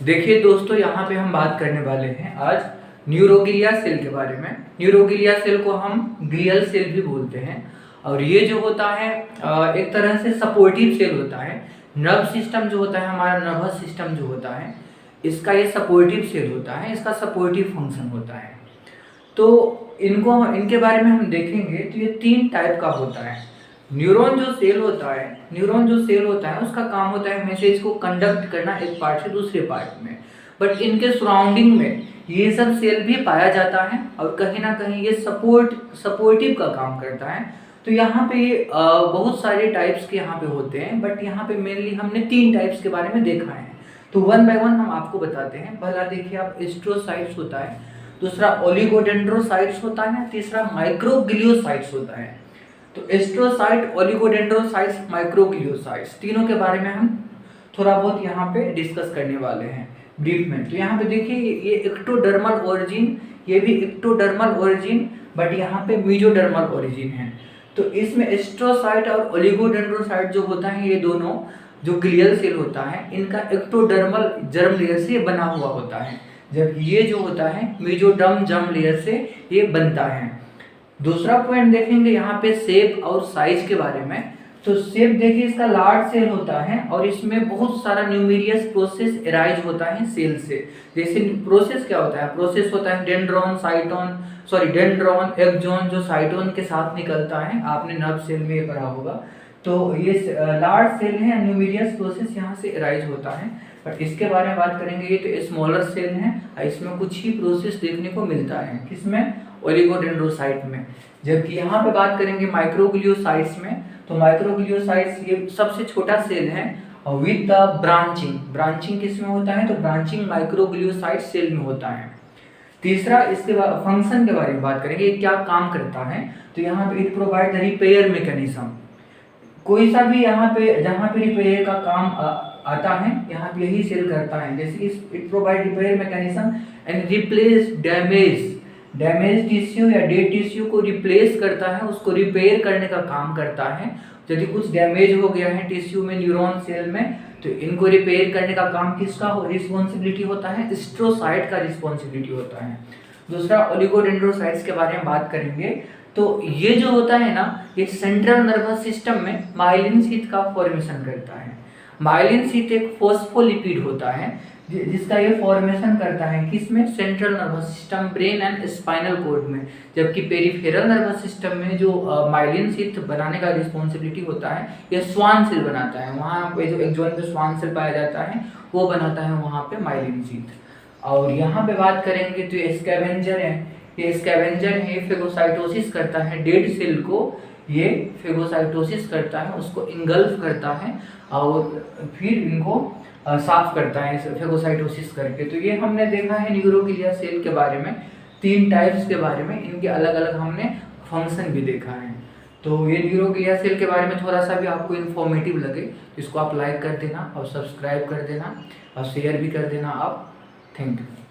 देखिए दोस्तों, यहाँ पे हम बात करने वाले हैं आज न्यूरोग्लिया सेल के बारे में। न्यूरोग्लिया सेल को हम ग्लियल सेल भी बोलते हैं और ये जो होता है एक तरह से सपोर्टिव सेल होता है। नर्व सिस्टम जो होता है, हमारा नर्वस सिस्टम जो होता है, इसका ये सपोर्टिव सेल होता है, इसका सपोर्टिव फंक्शन होता है। तो इनके बारे में हम देखेंगे तो ये 3 टाइप का होता है। न्यूरॉन जो सेल होता है उसका काम होता है मैसेज को कंडक्ट करना एक पार्ट से दूसरे पार्ट में। बट इनके सराउंडिंग में ये सब सेल भी पाया जाता है और कहीं ना कहीं ये सपोर्टिव का काम करता है। तो यहाँ पे ये बहुत सारे टाइप्स के यहाँ पे होते हैं, बट यहाँ पे मेनली हमने 3 टाइप्स के बारे में देखा है। तो वन बाय वन हम आपको बताते हैं। पहला देखिए आप, एस्ट्रोसाइट्स होता है, दूसरा ओलिगोडेंड्रोसाइट्स होता है, तीसरा माइक्रोग्लियोसाइट्स होता है। तो एस्ट्रोसाइट, ओलिगोडेंड्रोसाइट्स, माइक्रोग्लियोसाइट्स, तीनों के बारे में हम थोड़ा बहुत यहाँ पे डिस्कस करने वाले हैं ब्रीफ में। तो यहाँ पे देखिए ये एक्टोडर्मल ओरिजिन, ये भी एक्टोडर्मल ओरिजिन, बट यहाँ पे मीजोडर्मल ओरिजिन है। तो इसमें एस्ट्रोसाइट और ओलिगोडेंड्रोसाइट जो होता है, ये दोनों जो ग्लियल सेल होता है, इनका एक्टोडर्मल जर्म लेयर से बना हुआ होता है, जबकि ये जो होता है मीजोडर्म जर्म लेयर से ये बनता है। दूसरा पॉइंट देखेंगे यहाँ पे शेप और साइज के बारे में। तो शेप देखिए, इसका लार्ज सेल होता है और इसमें बहुत सारा न्यूमेरियस प्रोसेस एराइज होता है सेल से। जैसे प्रोसेस क्या होता है, प्रोसेस होता है डेंड्रॉन एक्सॉन जो साइटोन के साथ निकलता है, आपने नर्व सेल में ये पढ़ा होगा। तो ये लार्ज सेल है, न्यूमेरियस प्रोसेस यहाँ से एराइज होता है। बट इसके बारे में बात करेंगे, ये तो स्मॉलर सेल है, इसमें कुछ ही प्रोसेस देखने को मिलता है, किसमें, ओलिगोडेंड्रोसाइट में। जबकि यहाँ पे बात करेंगे माइक्रोग्लियोसाइट्स में, तो माइक्रोग्लियोसाइट्स ये सबसे छोटा सेल है और विद द ब्रांचिंग किसमें होता है, तो ब्रांचिंग माइक्रोग्लियोसाइट सेल में होता है। तीसरा, इसके बाद फंक्शन के बारे में बात करेंगे, क्या काम करता है। तो यहाँ पे it provide the repair mechanism. कोई सा भी यहाँ पे जहाँ पे रिपेयर का काम आता है, यहाँ पे यही सेल करता है। जैसे it provide repair mechanism and replace damage tissue या डेड टिश्यू को रिप्लेस करता है, उसको रिपेयर करने का काम करता है। यदि कुछ डैमेज हो गया है टिश्यू में, न्यूरॉन सेल में, तो इनको रिपेयर करने का काम किसका रिस्पॉन्सिबिलिटी होता है, एस्ट्रोसाइट का रिस्पॉन्सिबिलिटी होता है। दूसरा, ओलिगोडेंड्रोसाइट्स के बारे में बात करेंगे। तो ये जो होता है ना, ये सेंट्रल नर्वस सिस्टम में माइलिन शीथ का फॉर्मेशन करता है। माइलिन शीथ एक फॉस्फोलिपिड होता है जिसका ये फॉर्मेशन करता है किसमें, central nervous system, brain and spinal cord में। जबकि पेरिफेरल नर्वस सिस्टम में जो माइलिन शीथ बनाने का रिस्पॉन्सिबिलिटी होता है, ये स्वान सेल बनाता है। वहाँ पे जो एक्सॉन पे स्वान सेल पाया जाता है, वो बनाता है वहाँ पे माइलिन शीथ। और यहाँ पे बात करेंगे तो ये स्कैवेंजर है, ये फेगोसाइटोसिस करता है डेड सेल को, ये फेगोसाइटोसिस करता है, उसको इंगल्फ करता है और फिर इनको साफ करता है फेगोसाइटोसिस करके। तो ये हमने देखा है न्यूरोग्लिया सेल के बारे में, 3 टाइप्स के बारे में, इनके अलग अलग हमने फंक्शन भी देखा है। तो ये न्यूरोग्लिया सेल के बारे में थोड़ा सा भी आपको इन्फॉर्मेटिव लगे, इसको आप लाइक कर देना और सब्सक्राइब कर देना और शेयर भी कर देना आप। Thank you.